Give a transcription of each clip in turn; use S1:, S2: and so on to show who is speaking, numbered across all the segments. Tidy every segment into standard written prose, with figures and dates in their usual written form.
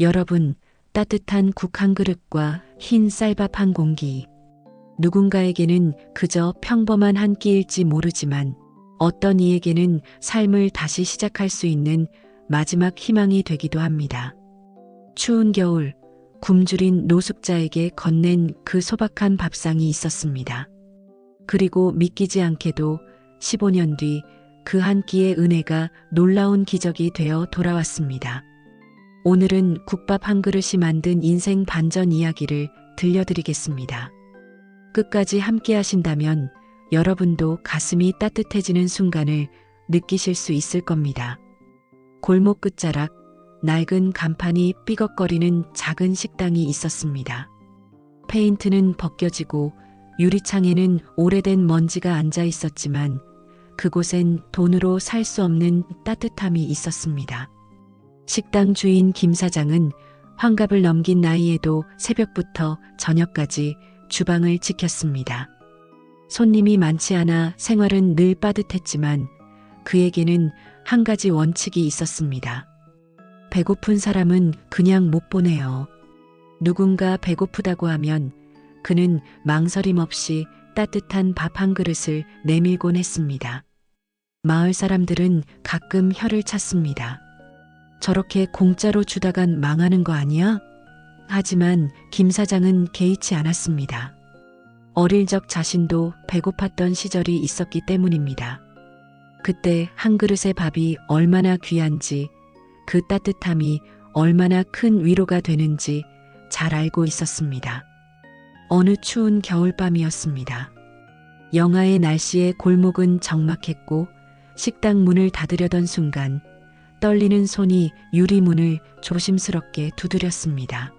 S1: 여러분, 따뜻한 국 한 그릇과 흰 쌀밥 한 공기. 누군가에게는 그저 평범한 한 끼일지 모르지만 어떤 이에게는 삶을 다시 시작할 수 있는 마지막 희망이 되기도 합니다. 추운 겨울, 굶주린 노숙자에게 건넨 그 소박한 밥상이 있었습니다. 그리고 믿기지 않게도 15년 뒤 그 한 끼의 은혜가 놀라운 기적이 되어 돌아왔습니다. 오늘은 국밥 한 그릇이 만든 인생 반전 이야기를 들려드리겠습니다. 끝까지 함께 하신다면 여러분도 가슴이 따뜻해지는 순간을 느끼실 수 있을 겁니다. 골목 끝자락, 낡은 간판이 삐걱거리는 작은 식당이 있었습니다. 페인트는 벗겨지고 유리창에는 오래된 먼지가 앉아 있었지만 그곳엔 돈으로 살 수 없는 따뜻함이 있었습니다. 식당 주인 김 사장은 환갑을 넘긴 나이에도 새벽부터 저녁까지 주방을 지켰습니다. 손님이 많지 않아 생활은 늘 빠듯했지만 그에게는 한 가지 원칙이 있었습니다. 배고픈 사람은 그냥 못 보내요. 누군가 배고프다고 하면 그는 망설임 없이 따뜻한 밥 한 그릇을 내밀곤 했습니다. 마을 사람들은 가끔 혀를 찼습니다. 저렇게 공짜로 주다간 망하는 거 아니야? 하지만 김 사장은 개의치 않았습니다. 어릴 적 자신도 배고팠던 시절이 있었기 때문입니다. 그때 한 그릇의 밥이 얼마나 귀한지, 그 따뜻함이 얼마나 큰 위로가 되는지 잘 알고 있었습니다. 어느 추운 겨울밤이었습니다. 영하의 날씨에 골목은 적막했고 식당 문을 닫으려던 순간 떨리는 손이 유리문을 조심스럽게 두드렸습니다.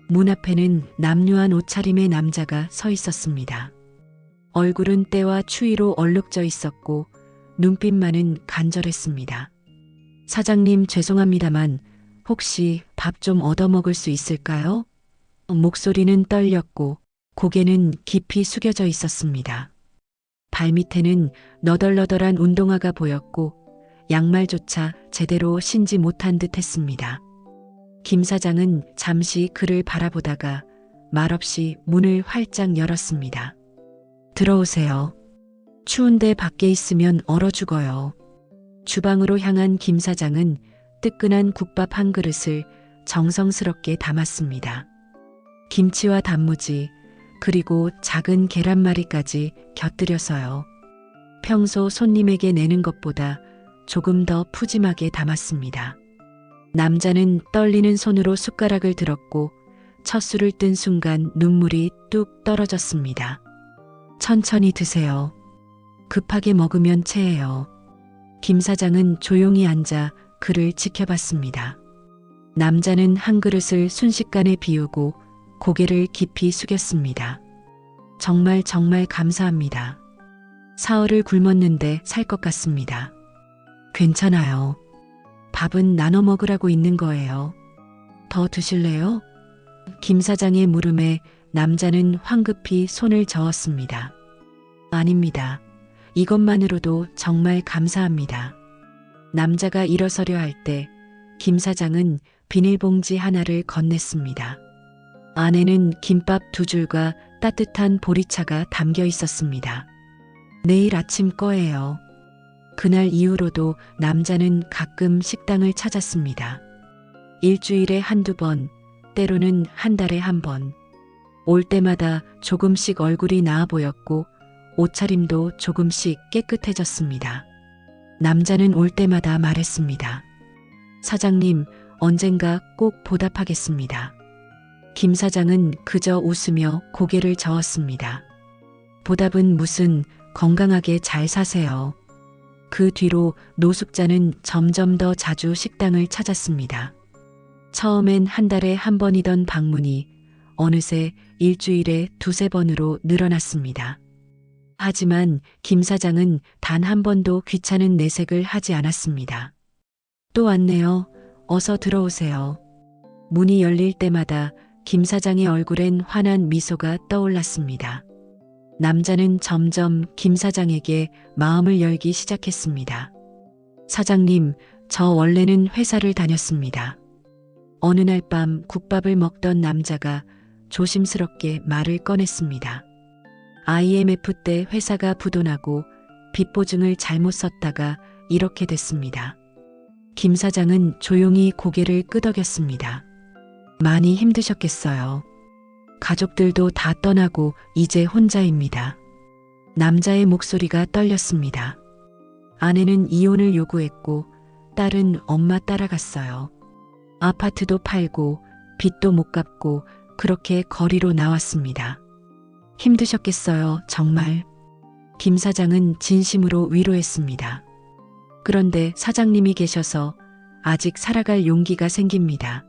S1: 문 앞에는 남루한 옷차림의 남자가 서 있었습니다. 얼굴은 때와 추위로 얼룩져 있었고 눈빛만은 간절했습니다. 사장님 죄송합니다만 혹시 밥 좀 얻어먹을 수 있을까요? 목소리는 떨렸고 고개는 깊이 숙여져 있었습니다. 발밑에는 너덜너덜한 운동화가 보였고 양말조차 제대로 신지 못한 듯 했습니다. 김 사장은 잠시 그를 바라보다가 말없이 문을 활짝 열었습니다. 들어오세요. 추운데 밖에 있으면 얼어 죽어요. 주방으로 향한 김 사장은 뜨끈한 국밥 한 그릇을 정성스럽게 담았습니다. 김치와 단무지, 그리고 작은 계란말이까지 곁들여서요. 평소 손님에게 내는 것보다 조금 더 푸짐하게 담았습니다. 남자는 떨리는 손으로 숟가락을 들었고 첫 술을 뜬 순간 눈물이 뚝 떨어졌습니다. 천천히 드세요. 급하게 먹으면 체해요. 김 사장은 조용히 앉아 그를 지켜봤습니다. 남자는 한 그릇을 순식간에 비우고 고개를 깊이 숙였습니다. 정말 감사합니다. 사흘을 굶었는데 살 것 같습니다. 괜찮아요. 밥은 나눠 먹으라고 있는 거예요. 더 드실래요? 김 사장의 물음에 남자는 황급히 손을 저었습니다. 아닙니다. 이것만으로도 정말 감사합니다. 남자가 일어서려 할 때 김 사장은 비닐봉지 하나를 건넸습니다. 안에는 김밥 2줄과 따뜻한 보리차가 담겨 있었습니다. 내일 아침 거예요. 그날 이후로도 남자는 가끔 식당을 찾았습니다. 일주일에 한두 번, 때로는 한 달에 한 번. 올 때마다 조금씩 얼굴이 나아 보였고 옷차림도 조금씩 깨끗해졌습니다. 남자는 올 때마다 말했습니다. 사장님, 언젠가 꼭 보답하겠습니다. 김 사장은 그저 웃으며 고개를 저었습니다. 보답은 무슨, 건강하게 잘 사세요. 그 뒤로 노숙자는 점점 더 자주 식당을 찾았습니다. 처음엔 한 달에 한 번이던 방문이 어느새 일주일에 2~3번으로 늘어났습니다. 하지만 김 사장은 단 한 번도 귀찮은 내색을 하지 않았습니다. 또 왔네요. 어서 들어오세요. 문이 열릴 때마다 김 사장의 얼굴엔 환한 미소가 떠올랐습니다. 남자는 점점 김 사장에게 마음을 열기 시작했습니다. 사장님, 저 원래는 회사를 다녔습니다. 어느 날 밤 국밥을 먹던 남자가 조심스럽게 말을 꺼냈습니다. IMF 때 회사가 부도나고 빚 보증을 잘못 썼다가 이렇게 됐습니다. 김 사장은 조용히 고개를 끄덕였습니다. 많이 힘드셨겠어요. 가족들도 다 떠나고 이제 혼자입니다. 남자의 목소리가 떨렸습니다. 아내는 이혼을 요구했고 딸은 엄마 따라갔어요. 아파트도 팔고 빚도 못 갚고 그렇게 거리로 나왔습니다. 힘드셨겠어요, 정말. 김 사장은 진심으로 위로했습니다. 그런데 사장님이 계셔서 아직 살아갈 용기가 생깁니다.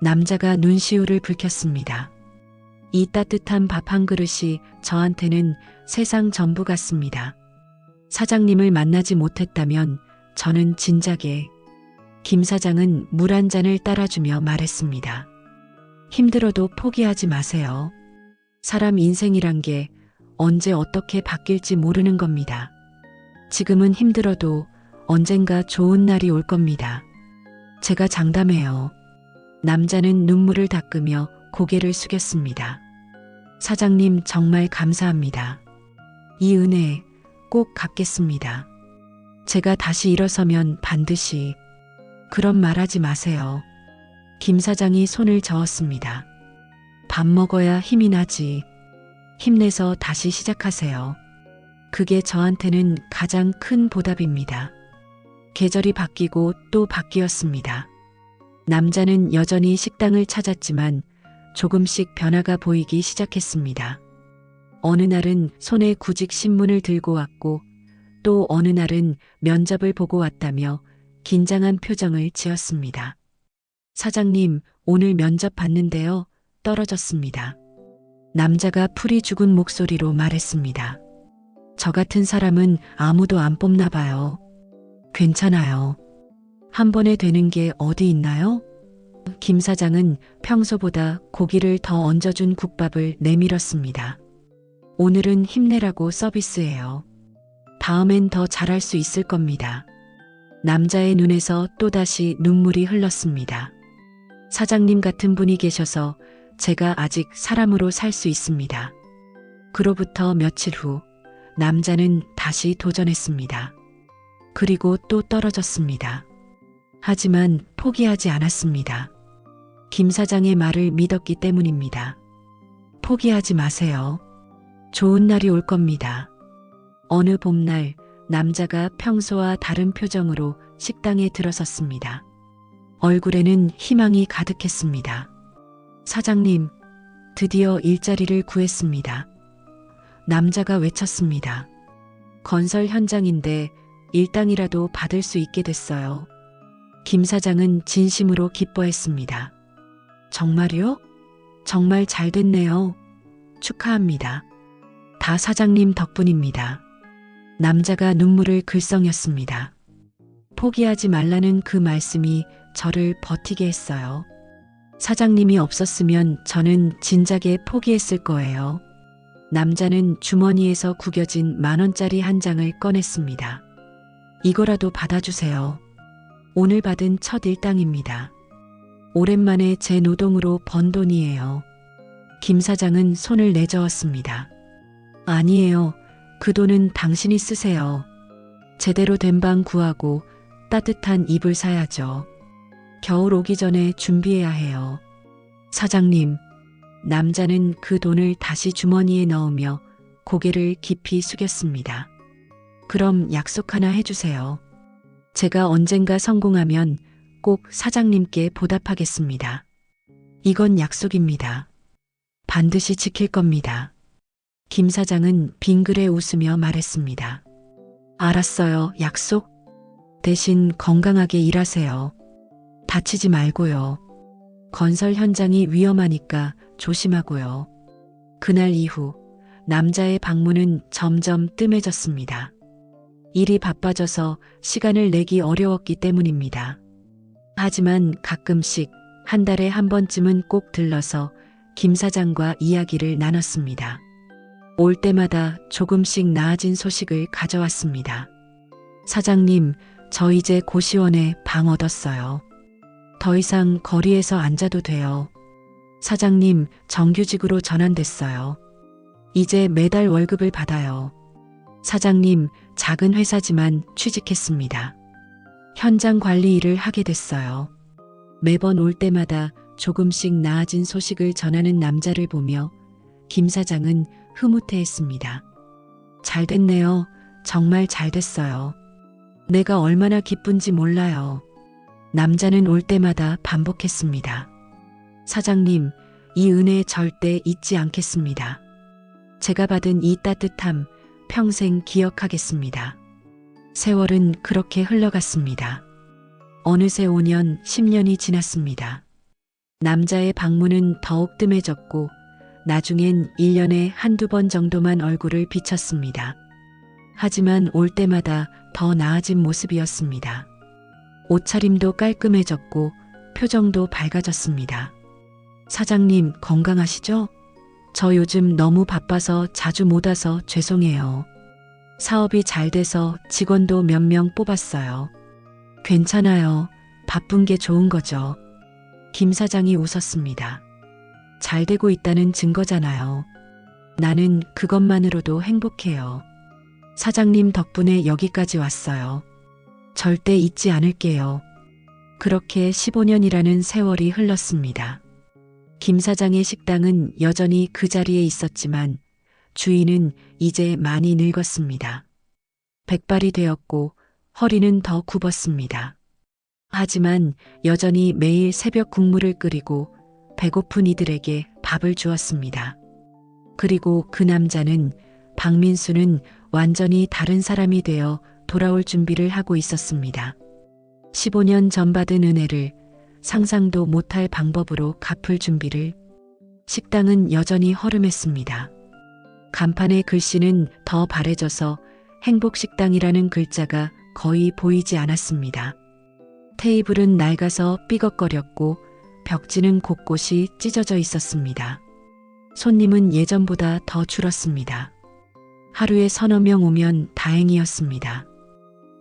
S1: 남자가 눈시울을 붉혔습니다. 이 따뜻한 밥 한 그릇이 저한테는 세상 전부 같습니다. 사장님을 만나지 못했다면 저는 진작에. 김 사장은 물 한 잔을 따라주며 말했습니다. 힘들어도 포기하지 마세요. 사람 인생이란 게 언제 어떻게 바뀔지 모르는 겁니다. 지금은 힘들어도 언젠가 좋은 날이 올 겁니다. 제가 장담해요. 남자는 눈물을 닦으며 고개를 숙였습니다. 사장님 정말 감사합니다. 이 은혜 꼭 갚겠습니다. 제가 다시 일어서면 반드시. 그런 말하지 마세요. 김 사장이 손을 저었습니다. 밥 먹어야 힘이 나지. 힘내서 다시 시작하세요. 그게 저한테는 가장 큰 보답입니다. 계절이 바뀌고 또 바뀌었습니다. 남자는 여전히 식당을 찾았지만 조금씩 변화가 보이기 시작했습니다. 어느 날은 손에 구직 신문을 들고 왔고 또 어느 날은 면접을 보고 왔다며 긴장한 표정을 지었습니다. 사장님, 오늘 면접 봤는데요. 떨어졌습니다. 남자가 풀이 죽은 목소리로 말했습니다. 저 같은 사람은 아무도 안 뽑나 봐요. 괜찮아요. 한 번에 되는 게 어디 있나요? 김 사장은 평소보다 고기를 더 얹어준 국밥을 내밀었습니다. 오늘은 힘내라고 서비스예요. 다음엔 더 잘할 수 있을 겁니다. 남자의 눈에서 또다시 눈물이 흘렀습니다. 사장님 같은 분이 계셔서 제가 아직 사람으로 살 수 있습니다. 그로부터 며칠 후 남자는 다시 도전했습니다. 그리고 또 떨어졌습니다. 하지만 포기하지 않았습니다. 김 사장의 말을 믿었기 때문입니다. 포기하지 마세요. 좋은 날이 올 겁니다. 어느 봄날 남자가 평소와 다른 표정으로 식당에 들어섰습니다. 얼굴에는 희망이 가득했습니다. 사장님, 드디어 일자리를 구했습니다. 남자가 외쳤습니다. 건설 현장인데 일당이라도 받을 수 있게 됐어요. 김 사장은 진심으로 기뻐했습니다. 정말요? 정말 잘 됐네요. 축하합니다. 다 사장님 덕분입니다. 남자가 눈물을 글썽였습니다. 포기하지 말라는 그 말씀이 저를 버티게 했어요. 사장님이 없었으면 저는 진작에 포기했을 거예요. 남자는 주머니에서 구겨진 10,000원짜리 한 장을 꺼냈습니다. 이거라도 받아주세요. 오늘 받은 첫 일당입니다. 오랜만에 제 노동으로 번 돈이에요. 김 사장은 손을 내저었습니다. 아니에요. 그 돈은 당신이 쓰세요. 제대로 된 방 구하고 따뜻한 이불 사야죠. 겨울 오기 전에 준비해야 해요. 사장님, 남자는 그 돈을 다시 주머니에 넣으며 고개를 깊이 숙였습니다. 그럼 약속 하나 해주세요. 제가 언젠가 성공하면 꼭 사장님께 보답하겠습니다. 이건 약속입니다. 반드시 지킬 겁니다. 김 사장은 빙그레 웃으며 말했습니다. 알았어요. 약속? 대신 건강하게 일하세요. 다치지 말고요. 건설 현장이 위험하니까 조심하고요. 그날 이후 남자의 방문은 점점 뜸해졌습니다. 일이 바빠져서 시간을 내기 어려웠기 때문입니다. 하지만 가끔씩 한 달에 한 번쯤은 꼭 들러서 김 사장과 이야기를 나눴습니다. 올 때마다 조금씩 나아진 소식을 가져왔습니다. 사장님, 저 이제 고시원에 방 얻었어요. 더 이상 거리에서 앉아도 돼요. 사장님, 정규직으로 전환됐어요. 이제 매달 월급을 받아요. 사장님, 작은 회사지만 취직했습니다. 현장 관리 일을 하게 됐어요. 매번 올 때마다 조금씩 나아진 소식을 전하는 남자를 보며 김 사장은 흐뭇해했습니다. 잘 됐네요. 정말 잘 됐어요. 내가 얼마나 기쁜지 몰라요. 남자는 올 때마다 반복했습니다. 사장님, 이 은혜 절대 잊지 않겠습니다. 제가 받은 이 따뜻함 평생 기억하겠습니다. 세월은 그렇게 흘러갔습니다. 어느새 5년, 10년이 지났습니다. 남자의 방문은 더욱 뜸해졌고 나중엔 1년에 한두 번 정도만 얼굴을 비쳤습니다. 하지만 올 때마다 더 나아진 모습이었습니다. 옷차림도 깔끔해졌고 표정도 밝아졌습니다. 사장님, 건강하시죠? 저 요즘 너무 바빠서 자주 못 와서 죄송해요. 사업이 잘 돼서 직원도 몇 명 뽑았어요. 괜찮아요. 바쁜 게 좋은 거죠. 김 사장이 웃었습니다. 잘 되고 있다는 증거잖아요. 나는 그것만으로도 행복해요. 사장님 덕분에 여기까지 왔어요. 절대 잊지 않을게요. 그렇게 15년이라는 세월이 흘렀습니다. 김 사장의 식당은 여전히 그 자리에 있었지만 주인은 이제 많이 늙었습니다. 백발이 되었고 허리는 더 굽었습니다. 하지만 여전히 매일 새벽 국물을 끓이고 배고픈 이들에게 밥을 주었습니다. 그리고 그 남자는, 박민수는 완전히 다른 사람이 되어 돌아올 준비를 하고 있었습니다. 15년 전 받은 은혜를 상상도 못할 방법으로 갚을 준비를. 식당은 여전히 허름했습니다. 간판의 글씨는 더 바래져서 행복식당이라는 글자가 거의 보이지 않았습니다. 테이블은 낡아서 삐걱거렸고 벽지는 곳곳이 찢어져 있었습니다. 손님은 예전보다 더 줄었습니다. 하루에 서너 명 오면 다행이었습니다.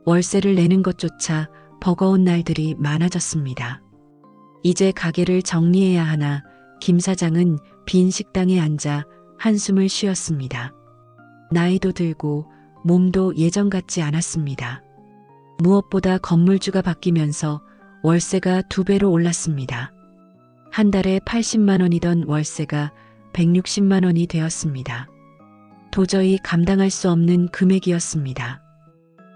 S1: 월세를 내는 것조차 버거운 날들이 많아졌습니다. 이제 가게를 정리해야 하나 김 사장은 빈 식당에 앉아 한숨을 쉬었습니다. 나이도 들고 몸도 예전 같지 않았습니다. 무엇보다 건물주가 바뀌면서 월세가 2배로 올랐습니다. 한 달에 80만 원이던 월세가 160만 원이 되었습니다. 도저히 감당할 수 없는 금액이었습니다.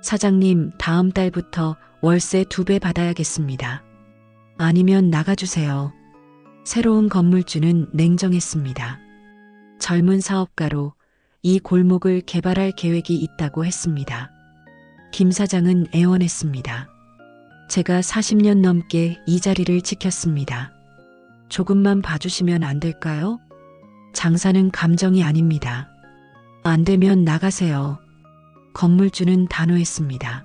S1: 사장님, 다음 달부터 월세 2배 받아야겠습니다. 아니면 나가주세요. 새로운 건물주는 냉정했습니다. 젊은 사업가로 이 골목을 개발할 계획이 있다고 했습니다. 김 사장은 애원했습니다. 제가 40년 넘게 이 자리를 지켰습니다. 조금만 봐주시면 안 될까요? 장사는 감정이 아닙니다. 안 되면 나가세요. 건물주는 단호했습니다.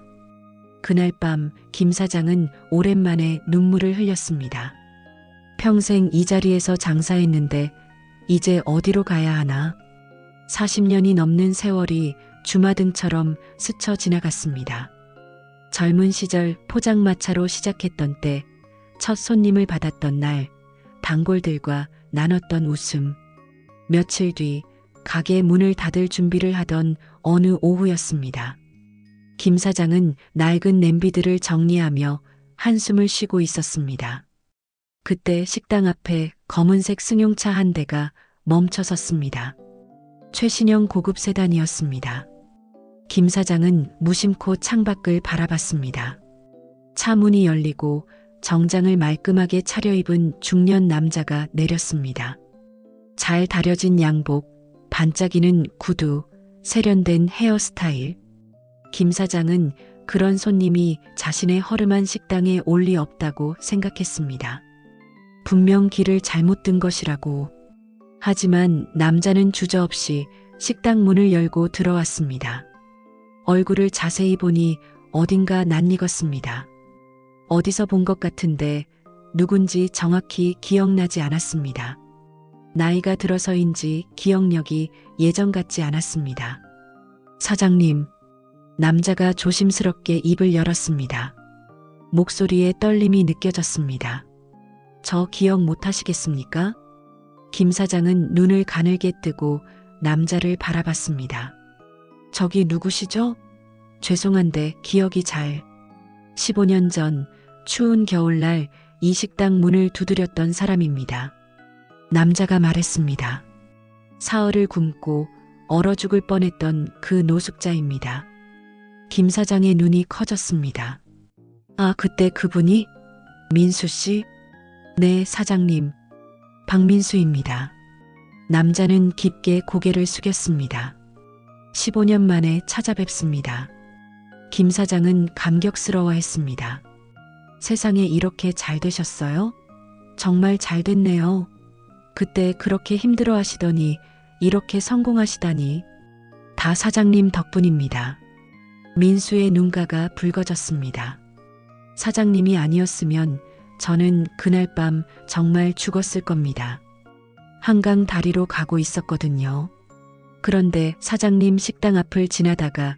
S1: 그날 밤 김 사장은 오랜만에 눈물을 흘렸습니다. 평생 이 자리에서 장사했는데 이제 어디로 가야 하나? 40년이 넘는 세월이 주마등처럼 스쳐 지나갔습니다. 젊은 시절 포장마차로 시작했던 때, 첫 손님을 받았던 날, 단골들과 나눴던 웃음. 며칠 뒤 가게 문을 닫을 준비를 하던 어느 오후였습니다. 김 사장은 낡은 냄비들을 정리하며 한숨을 쉬고 있었습니다. 그때 식당 앞에 검은색 승용차 한 대가 멈춰 섰습니다. 최신형 고급 세단이었습니다. 김 사장은 무심코 창밖을 바라봤습니다. 차 문이 열리고 정장을 말끔하게 차려입은 중년 남자가 내렸습니다. 잘 다려진 양복, 반짝이는 구두, 세련된 헤어스타일. 김 사장은 그런 손님이 자신의 허름한 식당에 올 리 없다고 생각했습니다. 분명 길을 잘못 든 것이라고. 하지만 남자는 주저없이 식당 문을 열고 들어왔습니다. 얼굴을 자세히 보니 어딘가 낯익었습니다. 어디서 본 것 같은데 누군지 정확히 기억나지 않았습니다. 나이가 들어서인지 기억력이 예전 같지 않았습니다. 사장님, 남자가 조심스럽게 입을 열었습니다. 목소리에 떨림이 느껴졌습니다. 저 기억 못 하시겠습니까? 김 사장은 눈을 가늘게 뜨고 남자를 바라봤습니다. 저기 누구시죠? 죄송한데 기억이 잘. 15년 전 추운 겨울날 이 식당 문을 두드렸던 사람입니다. 남자가 말했습니다. 사흘을 굶고 얼어 죽을 뻔했던 그 노숙자입니다. 김 사장의 눈이 커졌습니다. 아, 그때 그분이? 민수 씨? 네, 사장님. 박민수입니다. 남자는 깊게 고개를 숙였습니다. 15년 만에 찾아뵙습니다. 김 사장은 감격스러워했습니다. 세상에 이렇게 잘 되셨어요? 정말 잘 됐네요. 그때 그렇게 힘들어 하시더니 이렇게 성공하시다니. 다 사장님 덕분입니다. 민수의 눈가가 붉어졌습니다. 사장님이 아니었으면 저는 그날 밤 정말 죽었을 겁니다. 한강 다리로 가고 있었거든요. 그런데 사장님 식당 앞을 지나다가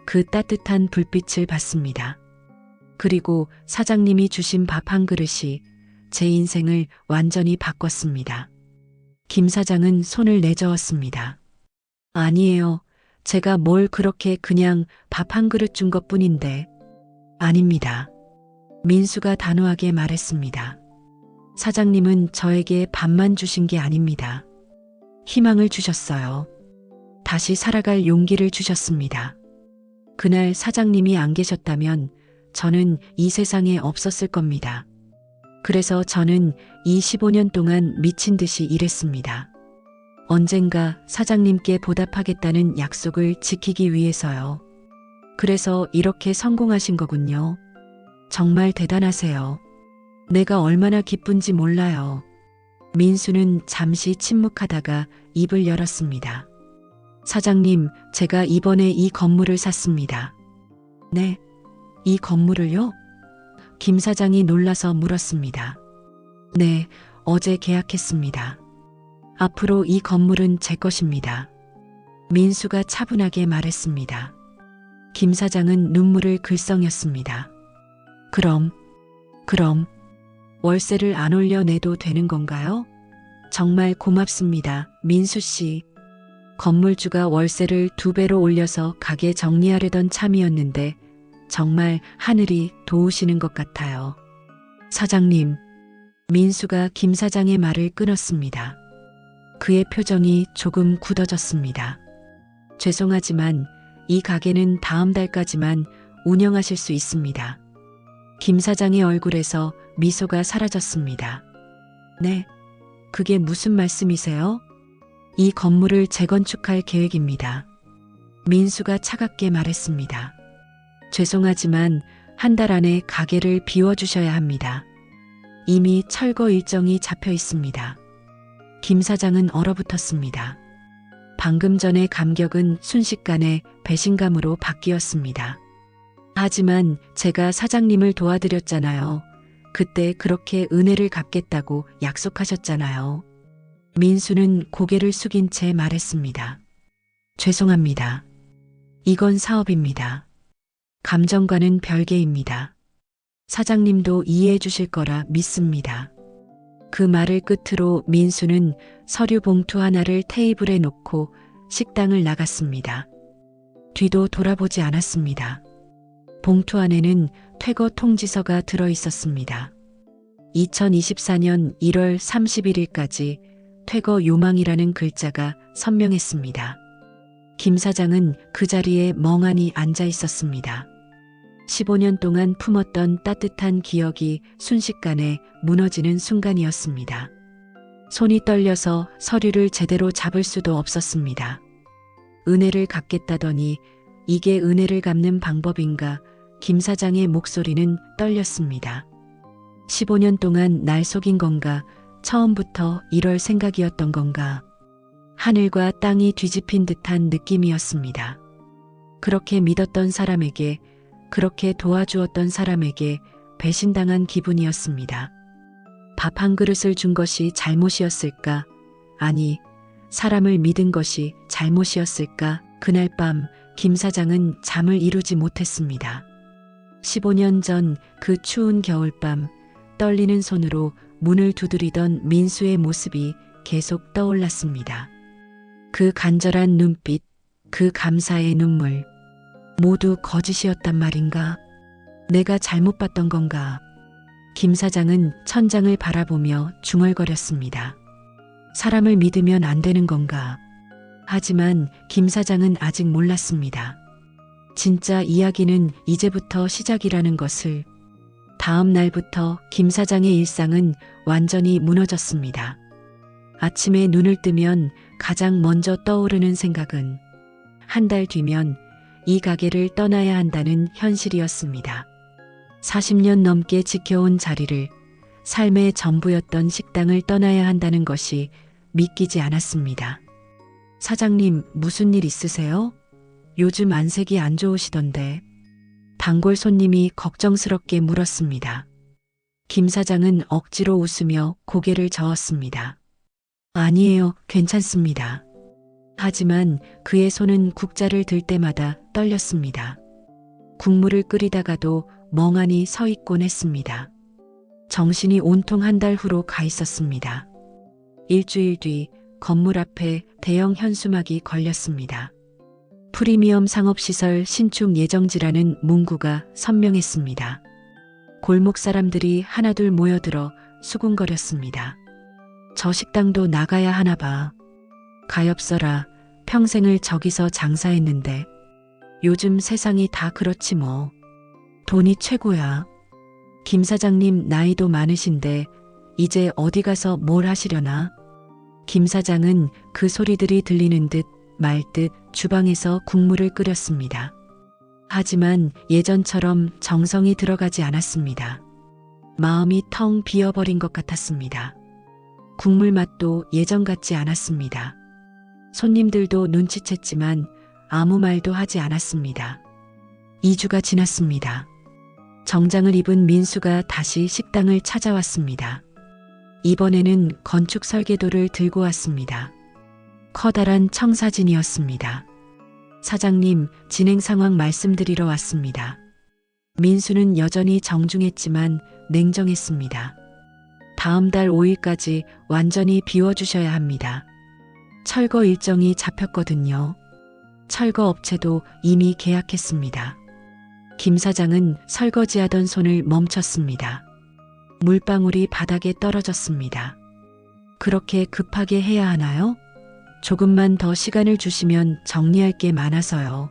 S1: 그 따뜻한 불빛을 봤습니다. 그리고 사장님이 주신 밥 한 그릇이 제 인생을 완전히 바꿨습니다. 김 사장은 손을 내저었습니다. 아니에요. 제가 뭘 그렇게 그냥 밥 한 그릇 준 것뿐인데. 아닙니다. 민수가 단호하게 말했습니다. 사장님은 저에게 밥만 주신 게 아닙니다. 희망을 주셨어요. 다시 살아갈 용기를 주셨습니다. 그날 사장님이 안 계셨다면 저는 이 세상에 없었을 겁니다. 그래서 저는 이 15년 동안 미친 듯이 일했습니다. 언젠가 사장님께 보답하겠다는 약속을 지키기 위해서요. 그래서 이렇게 성공하신 거군요. 정말 대단하세요. 내가 얼마나 기쁜지 몰라요. 민수는 잠시 침묵하다가 입을 열었습니다. 사장님, 제가 이번에 이 건물을 샀습니다. 네, 이 건물을요? 김 사장이 놀라서 물었습니다. 네, 어제 계약했습니다. 앞으로 이 건물은 제 것입니다. 민수가 차분하게 말했습니다. 김 사장은 눈물을 글썽였습니다. 그럼 월세를 안 올려내도 되는 건가요? 정말 고맙습니다, 민수 씨. 건물주가 월세를 2배로 올려서 가게 정리하려던 참이었는데 정말 하늘이 도우시는 것 같아요. 사장님, 민수가 김 사장의 말을 끊었습니다. 그의 표정이 조금 굳어졌습니다. 죄송하지만 이 가게는 다음 달까지만 운영하실 수 있습니다. 김 사장의 얼굴에서 미소가 사라졌습니다. 네, 그게 무슨 말씀이세요? 이 건물을 재건축할 계획입니다. 민수가 차갑게 말했습니다. 죄송하지만 한 달 안에 가게를 비워주셔야 합니다. 이미 철거 일정이 잡혀 있습니다. 김 사장은 얼어붙었습니다. 방금 전의 감격은 순식간에 배신감으로 바뀌었습니다. 하지만 제가 사장님을 도와드렸잖아요. 그때 그렇게 은혜를 갚겠다고 약속하셨잖아요. 민수는 고개를 숙인 채 말했습니다. 죄송합니다. 이건 사업입니다. 감정과는 별개입니다. 사장님도 이해해 주실 거라 믿습니다. 그 말을 끝으로 민수는 서류 봉투 하나를 테이블에 놓고 식당을 나갔습니다. 뒤도 돌아보지 않았습니다. 봉투 안에는 퇴거 통지서가 들어 있었습니다. 2024년 1월 31일까지 퇴거 요망이라는 글자가 선명했습니다. 김 사장은 그 자리에 멍하니 앉아 있었습니다. 15년 동안 품었던 따뜻한 기억이 순식간에 무너지는 순간이었습니다. 손이 떨려서 서류를 제대로 잡을 수도 없었습니다. 은혜를 갚겠다더니 이게 은혜를 갚는 방법인가? 김 사장의 목소리는 떨렸습니다. 15년 동안 날 속인 건가? 처음부터 이럴 생각이었던 건가? 하늘과 땅이 뒤집힌 듯한 느낌이었습니다. 그렇게 믿었던 사람에게, 그렇게 도와주었던 사람에게 배신당한 기분이었습니다. 밥 한 그릇을 준 것이 잘못이었을까? 아니, 사람을 믿은 것이 잘못이었을까? 그날 밤 김 사장은 잠을 이루지 못했습니다. 15년 전 그 추운 겨울밤 떨리는 손으로 문을 두드리던 민수의 모습이 계속 떠올랐습니다. 그 간절한 눈빛, 그 감사의 눈물, 모두 거짓이었단 말인가? 내가 잘못 봤던 건가? 김 사장은 천장을 바라보며 중얼거렸습니다. 사람을 믿으면 안 되는 건가? 하지만 김 사장은 아직 몰랐습니다. 진짜 이야기는 이제부터 시작이라는 것을. 다음 날부터 김 사장의 일상은 완전히 무너졌습니다. 아침에 눈을 뜨면 가장 먼저 떠오르는 생각은 한 달 뒤면 이 가게를 떠나야 한다는 현실이었습니다. 40년 넘게 지켜온 자리를, 삶의 전부였던 식당을 떠나야 한다는 것이 믿기지 않았습니다. 사장님, 무슨 일 있으세요? 요즘 안색이 안 좋으시던데. 단골 손님이 걱정스럽게 물었습니다. 김 사장은 억지로 웃으며 고개를 저었습니다. 아니에요, 괜찮습니다. 하지만 그의 손은 국자를 들 때마다 떨렸습니다. 국물을 끓이다가도 멍하니 서 있곤 했습니다. 정신이 온통 한 달 후로 가 있었습니다. 일주일 뒤 건물 앞에 대형 현수막이 걸렸습니다. 프리미엄 상업시설 신축 예정지라는 문구가 선명했습니다. 골목 사람들이 하나둘 모여들어 수군거렸습니다. 저 식당도 나가야 하나 봐. 가엾어라, 평생을 저기서 장사했는데. 요즘 세상이 다 그렇지 뭐. 돈이 최고야. 김 사장님 나이도 많으신데 이제 어디 가서 뭘 하시려나? 김 사장은 그 소리들이 들리는 듯 말 듯 주방에서 국물을 끓였습니다. 하지만 예전처럼 정성이 들어가지 않았습니다. 마음이 텅 비어버린 것 같았습니다. 국물 맛도 예전 같지 않았습니다. 손님들도 눈치챘지만 아무 말도 하지 않았습니다. 2주가 지났습니다. 정장을 입은 민수가 다시 식당을 찾아왔습니다. 이번에는 건축 설계도를 들고 왔습니다. 커다란 청사진이었습니다. 사장님, 진행 상황 말씀드리러 왔습니다. 민수는 여전히 정중했지만 냉정했습니다. 다음 달 5일까지 완전히 비워주셔야 합니다. 철거 일정이 잡혔거든요. 철거 업체도 이미 계약했습니다. 김 사장은 설거지하던 손을 멈췄습니다. 물방울이 바닥에 떨어졌습니다. 그렇게 급하게 해야 하나요? 조금만 더 시간을 주시면 정리할 게 많아서요.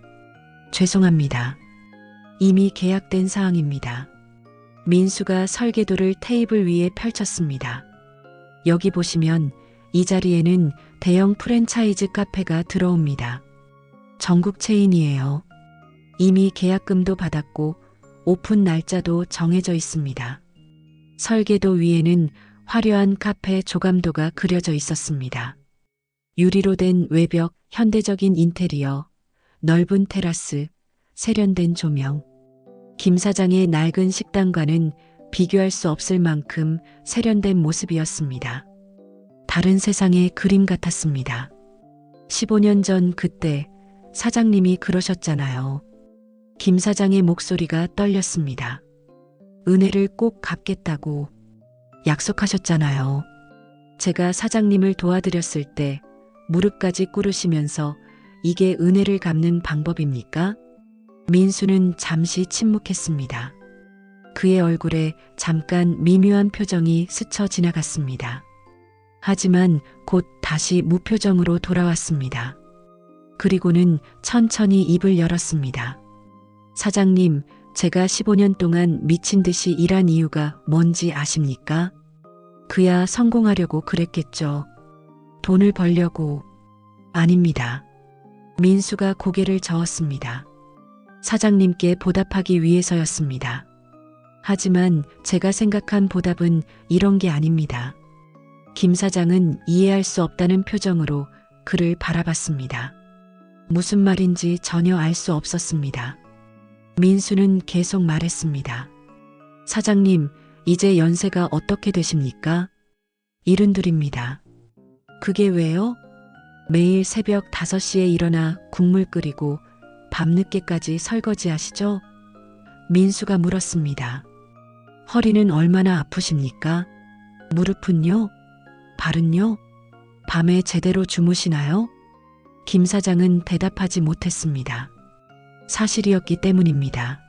S1: 죄송합니다. 이미 계약된 사항입니다. 민수가 설계도를 테이블 위에 펼쳤습니다. 여기 보시면 이 자리에는 대형 프랜차이즈 카페가 들어옵니다. 전국 체인이에요. 이미 계약금도 받았고 오픈 날짜도 정해져 있습니다. 설계도 위에는 화려한 카페 조감도가 그려져 있었습니다. 유리로 된 외벽, 현대적인 인테리어, 넓은 테라스, 세련된 조명. 김 사장의 낡은 식당과는 비교할 수 없을 만큼 세련된 모습이었습니다. 다른 세상의 그림 같았습니다. 15년 전 그때 사장님이 그러셨잖아요. 김 사장의 목소리가 떨렸습니다. 은혜를 꼭 갚겠다고 약속하셨잖아요. 제가 사장님을 도와드렸을 때 무릎까지 꿇으시면서 이게 은혜를 갚는 방법입니까? 민수는 잠시 침묵했습니다. 그의 얼굴에 잠깐 미묘한 표정이 스쳐 지나갔습니다. 하지만 곧 다시 무표정으로 돌아왔습니다. 그리고는 천천히 입을 열었습니다. 사장님, 제가 15년 동안 미친 듯이 일한 이유가 뭔지 아십니까? 그야 성공하려고 그랬겠죠. 돈을 벌려고. 아닙니다. 민수가 고개를 저었습니다. 사장님께 보답하기 위해서였습니다. 하지만 제가 생각한 보답은 이런 게 아닙니다. 김 사장은 이해할 수 없다는 표정으로 그를 바라봤습니다. 무슨 말인지 전혀 알 수 없었습니다. 민수는 계속 말했습니다. 사장님, 이제 연세가 어떻게 되십니까? 72입니다. 그게 왜요? 매일 새벽 5시에 일어나 국물 끓이고 밤늦게까지 설거지 하시죠? 민수가 물었습니다. 허리는 얼마나 아프십니까? 무릎은요? 발은요? 밤에 제대로 주무시나요? 김 사장은 대답하지 못했습니다. 사실이었기 때문입니다.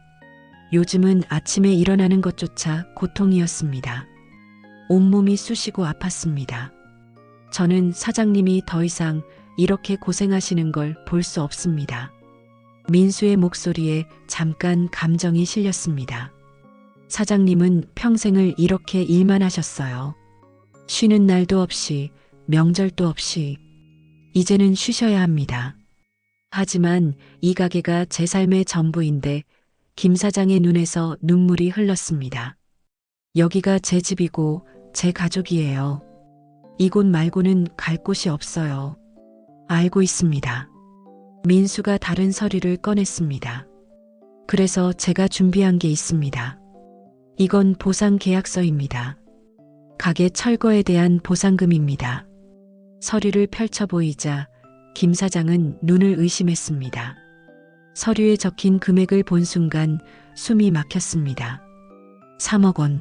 S1: 요즘은 아침에 일어나는 것조차 고통이었습니다. 온몸이 쑤시고 아팠습니다. 저는 사장님이 더 이상 이렇게 고생하시는 걸 볼 수 없습니다. 민수의 목소리에 잠깐 감정이 실렸습니다. 사장님은 평생을 이렇게 일만 하셨어요. 쉬는 날도 없이, 명절도 없이. 이제는 쉬셔야 합니다. 하지만 이 가게가 제 삶의 전부인데 김 사장의 눈에서 눈물이 흘렀습니다. 여기가 제 집이고 제 가족이에요. 이곳 말고는 갈 곳이 없어요. 알고 있습니다. 민수가 다른 서류를 꺼냈습니다. 그래서 제가 준비한 게 있습니다. 이건 보상 계약서입니다. 가게 철거에 대한 보상금입니다. 서류를 펼쳐 보이자 김 사장은 눈을 의심했습니다. 서류에 적힌 금액을 본 순간 숨이 막혔습니다. 3억 원.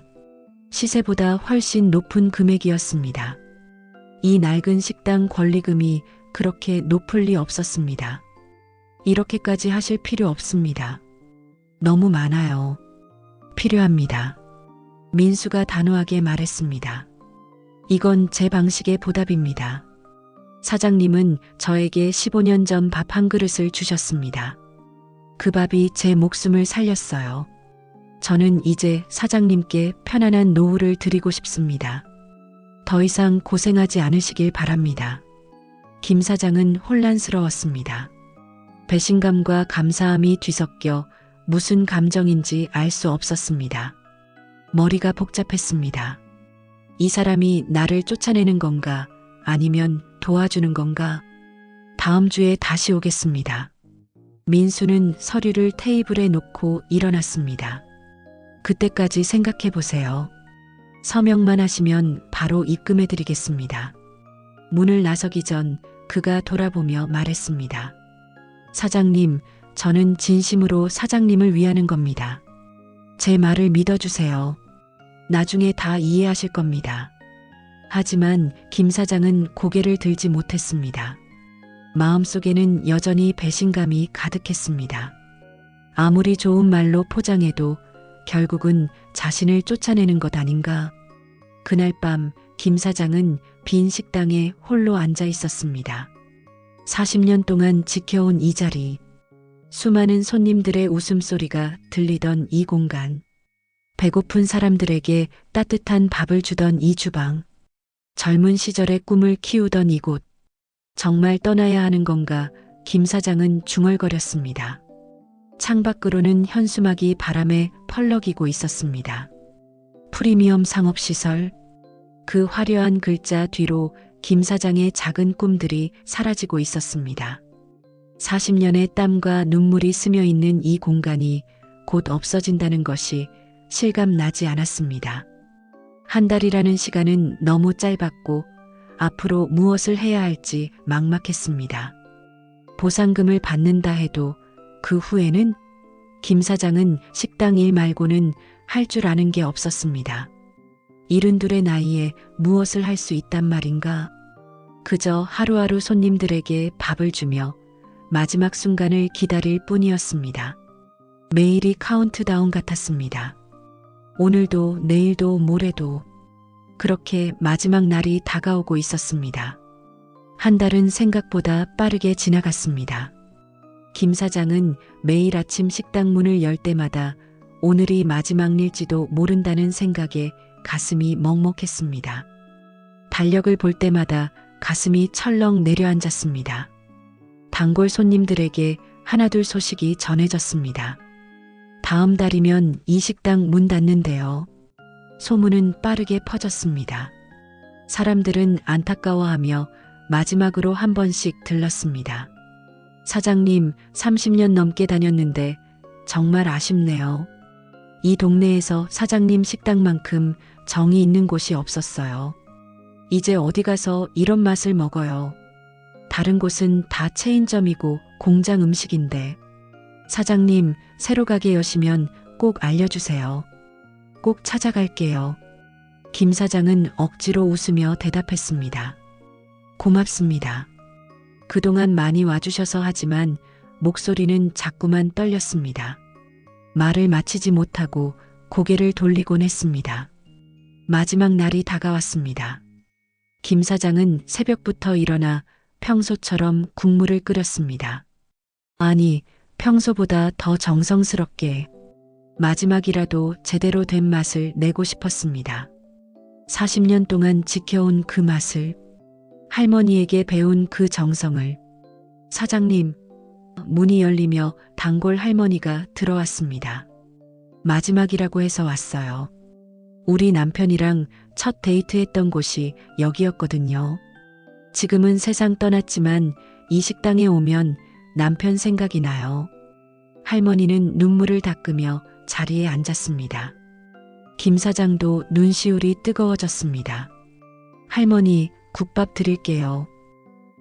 S1: 시세보다 훨씬 높은 금액이었습니다. 이 낡은 식당 권리금이 그렇게 높을 리 없었습니다. 이렇게까지 하실 필요 없습니다. 너무 많아요. 필요합니다. 민수가 단호하게 말했습니다. 이건 제 방식의 보답입니다. 사장님은 저에게 15년 전 밥 한 그릇을 주셨습니다. 그 밥이 제 목숨을 살렸어요. 저는 이제 사장님께 편안한 노후를 드리고 싶습니다. 더 이상 고생하지 않으시길 바랍니다. 김 사장은 혼란스러웠습니다. 배신감과 감사함이 뒤섞여 무슨 감정인지 알 수 없었습니다. 머리가 복잡했습니다. 이 사람이 나를 쫓아내는 건가? 아니면 도와주는 건가? 다음 주에 다시 오겠습니다. 민수는 서류를 테이블에 놓고 일어났습니다. 그때까지 생각해 보세요. 서명만 하시면 바로 입금해 드리겠습니다. 문을 나서기 전 그가 돌아보며 말했습니다. 사장님, 저는 진심으로 사장님을 위하는 겁니다. 제 말을 믿어주세요. 나중에 다 이해하실 겁니다. 하지만 김 사장은 고개를 들지 못했습니다. 마음속에는 여전히 배신감이 가득했습니다. 아무리 좋은 말로 포장해도 결국은 자신을 쫓아내는 것 아닌가. 그날 밤 김 사장은 빈 식당에 홀로 앉아 있었습니다. 40년 동안 지켜온 이 자리, 수많은 손님들의 웃음소리가 들리던 이 공간, 배고픈 사람들에게 따뜻한 밥을 주던 이 주방, 젊은 시절의 꿈을 키우던 이곳, 정말 떠나야 하는 건가? 김 사장은 중얼거렸습니다. 창밖으로는 현수막이 바람에 펄럭이고 있었습니다. 프리미엄 상업시설. 그 화려한 글자 뒤로 김 사장의 작은 꿈들이 사라지고 있었습니다. 40년의 땀과 눈물이 스며 있는 이 공간이 곧 없어진다는 것이 실감 나지 않았습니다. 한 달이라는 시간은 너무 짧았고 앞으로 무엇을 해야 할지 막막했습니다. 보상금을 받는다 해도 그 후에는 김 사장은 식당 일 말고는 할 줄 아는 게 없었습니다. 72의 나이에 무엇을 할 수 있단 말인가? 그저 하루하루 손님들에게 밥을 주며 마지막 순간을 기다릴 뿐이었습니다. 매일이 카운트다운 같았습니다. 오늘도 내일도 모레도 그렇게 마지막 날이 다가오고 있었습니다. 한 달은 생각보다 빠르게 지나갔습니다. 김 사장은 매일 아침 식당 문을 열 때마다 오늘이 마지막 일지도 모른다는 생각에 가슴이 먹먹했습니다. 달력을 볼 때마다 가슴이 철렁 내려앉았습니다. 단골 손님들에게 하나둘 소식이 전해졌습니다. 다음 달이면 이 식당 문 닫는데요. 소문은 빠르게 퍼졌습니다. 사람들은 안타까워하며 마지막으로 한 번씩 들렀습니다. 사장님, 30년 넘게 다녔는데 정말 아쉽네요. 이 동네에서 사장님 식당만큼 정이 있는 곳이 없었어요. 이제 어디 가서 이런 맛을 먹어요. 다른 곳은 다 체인점이고 공장 음식인데. 사장님, 새로 가게 여시면 꼭 알려주세요. 꼭 찾아갈게요. 김 사장은 억지로 웃으며 대답했습니다. 고맙습니다. 그동안 많이 와주셔서 하지만 목소리는 자꾸만 떨렸습니다. 말을 마치지 못하고 고개를 돌리곤 했습니다. 마지막 날이 다가왔습니다. 김 사장은 새벽부터 일어나 평소처럼 국물을 끓였습니다. 아니, 평소보다 더 정성스럽게 마지막이라도 제대로 된 맛을 내고 싶었습니다. 40년 동안 지켜온 그 맛을, 할머니에게 배운 그 정성을. 사장님, 문이 열리며 단골 할머니가 들어왔습니다. 마지막이라고 해서 왔어요. 우리 남편이랑 첫 데이트했던 곳이 여기였거든요. 지금은 세상 떠났지만 이 식당에 오면 남편 생각이 나요. 할머니는 눈물을 닦으며 자리에 앉았습니다. 김 사장도 눈시울이 뜨거워졌습니다. 할머니, 국밥 드릴게요.